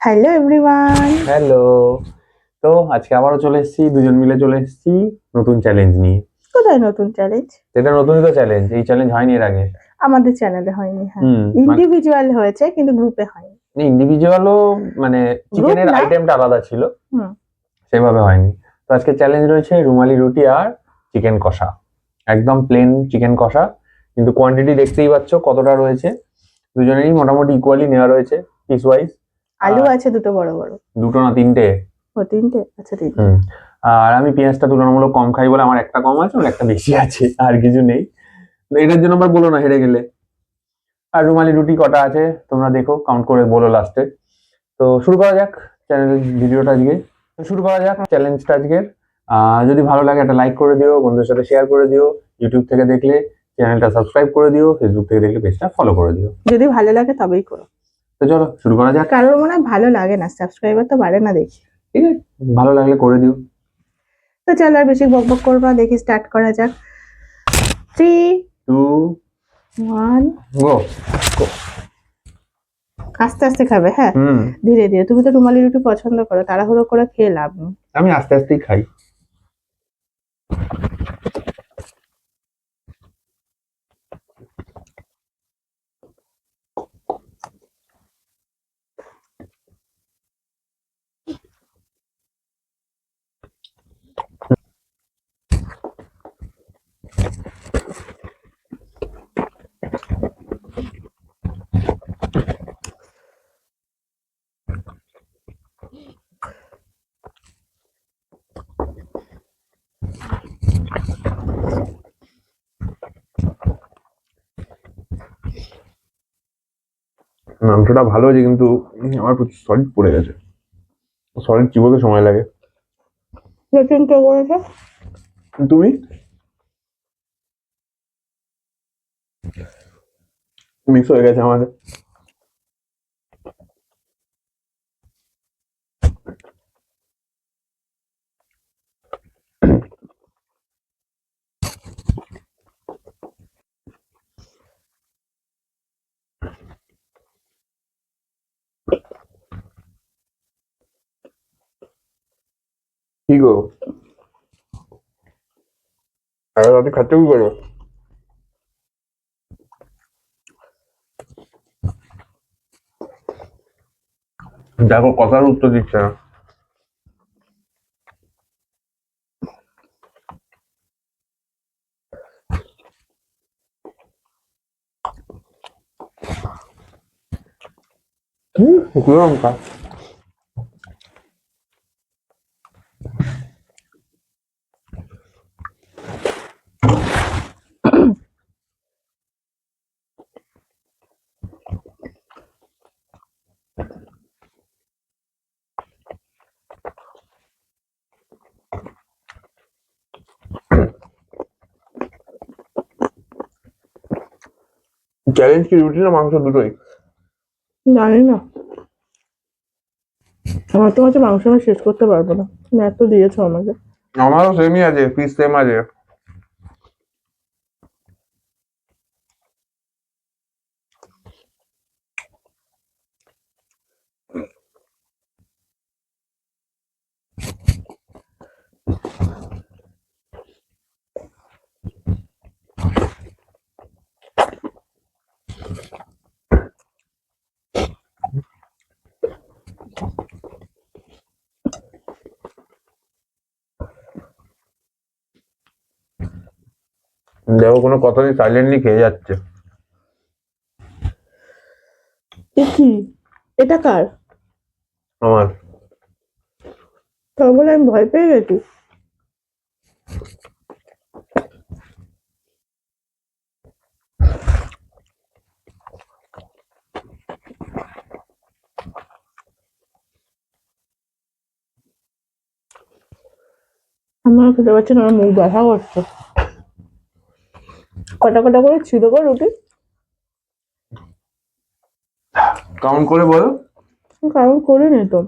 Hello everyone. Hello. তো আজকে আবারও চলে এসেছি, দুজন মিলে চলে এসেছি নতুন চ্যালেঞ্জ নিয়ে। কোথায় নতুন চ্যালেঞ্জ? এটা নতুনই তো চ্যালেঞ্জ, এই চ্যালেঞ্জ হয়নি এর আগে। আমাদের চ্যানেলে হয়নি, হ্যাঁ। মানে ইন্ডিভিজুয়াল হয়েছে কিন্তু গ্রুপে হয়নি। ইন্ডিভিজুয়ালও, মানে গ্রুপ চিকেনের না। আইটেমটা আলাদা ছিল, হুম। সেভাবে হয়নি। তো আজকে চ্যালেঞ্জ রয়েছে রুমালি রুটি আর চিকেন কষা, একদম প্লেন চিকেন কষা। কিন্তু কোয়ান্টিটি দেখতেই পাচ্ছ কতটা রয়েছে, দুজনেরই মোটামুটি ইকুয়ালি নেওয়া রয়েছে পিস ওয়াইজ। আলু আছে দুটো বড় বড়। দুটো না তিনটে? ও তিনটে, আচ্ছা তিনটে। হুম। আর আমি পেঁয়াজটা তুলনামূলক কম খাই বলে আমার একটা কম আছে, ওর একটা বেশি আছে, আর কিছু নেই। তো এটার জন্য আবার বলো না হেরে গেলে। আর রুমালি রুটি কটা আছে তোমরা দেখো, কাউন্ট করে বলো লাস্টে। তো শুরু করা যাক চ্যানেল ভিডিওটা আজকে। শুরু করা যাক চ্যালেঞ্জটা আজকের। যদি ভালো লাগে একটা লাইক করে দিও, বন্ধুদের সাথে শেয়ার করে দিও। ইউটিউব থেকে দেখলে চ্যানেলটা সাবস্ক্রাইব করে দিও, ফেসবুক থেকে দেখলে পেজটা ফলো করে দিও। যদি ভালো লাগে তবেই করো। তো চলো শুরু করা যাক। কারোর মনে হয় ভালো লাগে না, সাবস্ক্রাইবার তো বাড়ে না দেখি। ঠিক আছে, ভালো লাগলে করে দিও। তো চলো আর বেশি বকবক করবো না, দেখি স্টার্ট করা যাক। 3, 2, 1 গো। আস্তে আস্তে খাবে, হ্যাঁ। হুম। ধীরে ধীরে, তুমি তো রুমালি রুটি পছন্দ করো, তাড়াহুড়ো করে খেয়ে লাভ নেই। আমি আস্তে আস্তেই খাই। মাংসটা ভালো হয়েছে কিন্তু আমার প্রচুর সলিড পড়ে গেছে। সলিড চিবোতে সময় লাগে। রেটিং কে করেছে? তুমি মিক্স হয়ে গেছে আমাদের। কি গো, আর রাতে খাচ্ছে কি করো? দেখো কথার উত্তর দিচ্ছে না। শুকনো লঙ্কা। চ্যালেঞ্জ কি রুটি না মাংস দুটোই? জানি না, আমার তো কাছে মাংস আমি শেষ করতে পারবো না, তুমি এত দিয়েছো আমাকে। আমারও সেমই আছে, পিস সেম আছে। দেখো কোনো কথা নেই, সাইলেন্টলি খেয়ে যাচ্ছে। এ কি? এটা কার? আমার। তা বলে আমি ভয় পেয়ে গেছি। আমার খেতে পাচ্ছি না, আমার মুখ ব্যথা করছে। কটা কটা করে ছিল গো রুটি? কাউন্ট করে বলো। কারণ করিনি তো।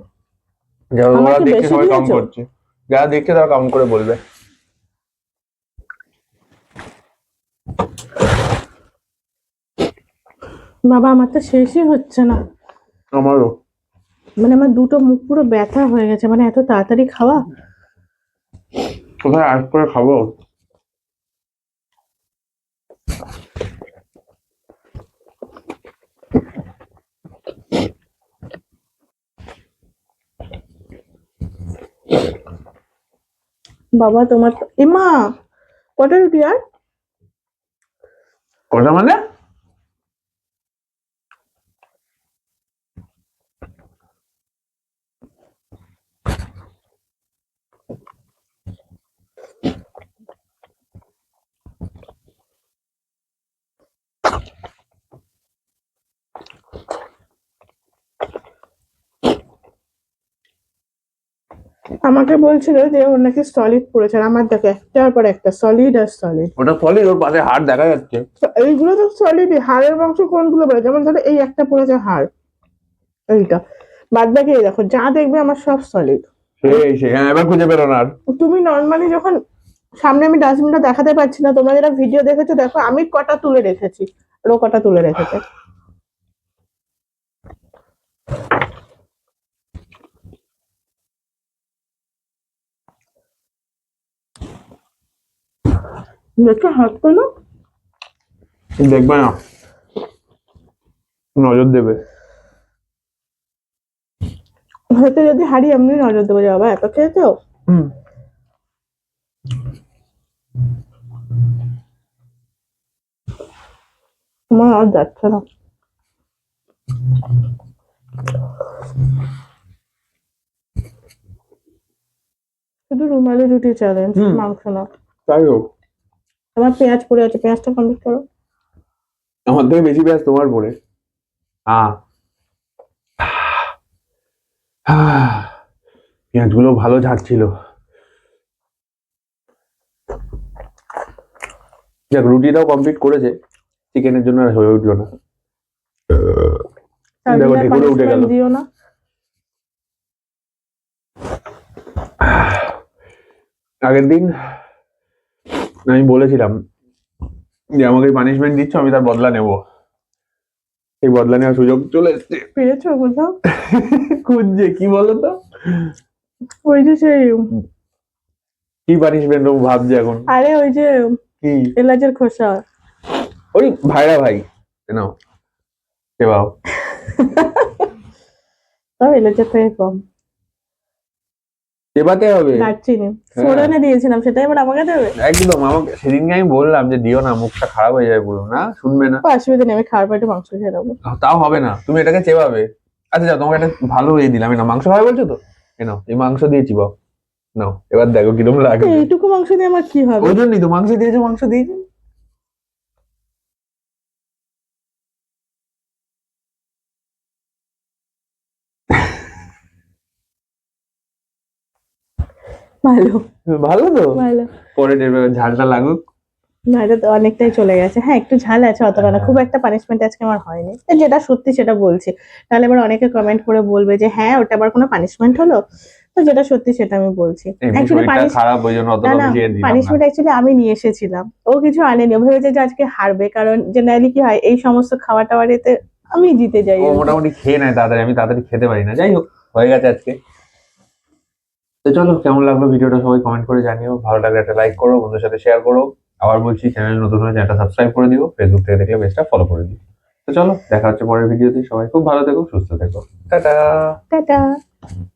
যারা আমার ওরা কি দেখছে বেশি সবাই কাউন্ট দিয়েছো? করছে, যারা দেখছে তারা কাউন্ট করে বলবে। বাবা, আমার তো শেষই হচ্ছে না। আমারও। মানে আমার দুটো মুখ পুরো ব্যথা হয়ে গেছে, মানে এত তাড়াতাড়ি খাওয়া। কোথায় আজ করে খাবো? বাবা তোমার তো এমা কটা রুটি আর? কটা মানে? আমাকে বলছিল যে ওর নাকি সলিড পড়েছে, আর আমার দেখো একটার পর একটা সলিড আর সলিড। ওটা ফলে ওর পাশে হাড় দেখা যাচ্ছে। এইগুলো তো সলিডই, হাড়ের মাংস কোনগুলো পড়ে, যেমন ধরো এই একটা পড়েছে হাড়, এইটা, বাদ বাকি এই দেখো যা দেখবে আমার সব সলিড। সেই হ্যাঁ, এবার খুঁজে পেলো না আর। তুমি নর্মালি যখন সামনে আমি ডাস্টবিনটা দেখাতে পারছি না, তোমরা যেটা ভিডিও দেখেছো দেখো আমি কটা তুলে রেখেছি, আর ও কটা তুলে রেখেছে। দেখো হাত পেলো, দেখবে না, নজর দেবে। হয়তো যদি হারিয়ে এমনি নজর দেবো, যে বাবা এত খেয়েছো। হুম। তোমার আর যাচ্ছে না। শুধু রুমালি রুটি চ্যালেঞ্জ, হুম। মাংস না। তাই হোক, তোমার পেঁয়াজ পড়ে আছে, পেঁয়াজটা কমপ্লিট করো। আমার থেকে বেশি ব্যাস তোমার পরে। পেঁয়াজগুলো ভালো ঝাড়ছিল। দেখ রুটিটাও কমপ্লিট করেছে, চিকেনের জন্য আর হয়ে উঠলো না। দেখো ঢেকুরে উঠে গেল। দিও না। আগের দিন আমি বলেছিলাম যে আমাকে পানিশমেন্ট দিচ্ছ, আমি তার বদলা নেব। এই বদলা নেওয়ার সুযোগ চলে এসছে। পেয়েছো কোথাও? খুঁজছে কি বলতো, ওই যে সেই কি পানিশমেন্ট ভাবছে এখন। আরে ওই যে কি এলাচের খোসা। ওই ভাইরা ভাই নাও সেবাও। তাও এলাচের থেকে কম। চেবাতে হবে। দারচিনি ফোড়নে দিয়েছিলাম, সেটা এবার আমাকে দেবে? একদম, আমাকে সেদিনকে আমি বললাম যে দিও না, মুখটা খারাপ হয়ে যাবে পুরো। না শুনবে না। অসুবিধা নেই, আমি খাওয়ার পেটে মাংস খেয়ে নেবো। তাও হবে না, তুমি এটাকে চেবাবে। আচ্ছা যাও, তোমাকে একটা ভালো ইয়ে দিলাম, না মাংস খাবে বলছো তো, নাও এই মাংস দিয়ে চিবাও। নাও এবার দেখো কিরকম লাগে। এইটুকু মাংস দিয়ে আমার কি হবে? ওই জন্যই তো মাংস দিয়েছো, মাংস দিয়েছো। ভালো ভালো তো, ভালো। পরে দেখবে ঝালটা লাগুক। না এটা তো অনেকটাই চলে গেছে, হ্যাঁ একটু ঝাল আছে, অতটা না, খুব একটা পানিশমেন্ট আজকে আমার হয়নি, যেটা সত্যি সেটা বলছি। তাহলে এবার অনেকে কমেন্ট করে বলবে যে হ্যাঁ ওটা আবার কোনো পানিশমেন্ট হলো, তো যেটা সত্যি সেটা আমি বলছি। এমনি অ্যাকচুয়ালি শরীরটা খারাপ, ওই জন্য না অতটা না, বেশি আর দিলাম না। পানিশমেন্ট অ্যাকচুয়ালি আমি নিয়ে এসেছিলাম, ও কিছু আনেনি, ও ভেবেছে যে আজকে হারবে, কারণ জেনারেলি কি হয় এই সমস্ত খাওয়া টাওয়ারেতে আমি জিতে যাই ও আর কি। মোটামুটি খেয়ে নেয় তাড়াতাড়ি, আমি তাড়াতাড়ি খেতে পারি না। যাই হোক, হয়ে গেছে আজকে। তো চলো, কেমন লাগলো ভিডিওটা সবাই কমেন্ট করে জানিও। ভালো লাগলে একটা লাইক করো, বন্ধুদের সাথে শেয়ার করো। আবার বলছি, চ্যানেল নতুন হলে চ্যানেলটা সাবস্ক্রাইব করে দিও, ফেসবুক থেকে দেখলে পেজটা ফলো করে দিও। তো চলো, দেখা হচ্ছে পরের ভিডিওতে। সবাই খুব ভালো থেকো, সুস্থ থেকো। টাটা। টাটা।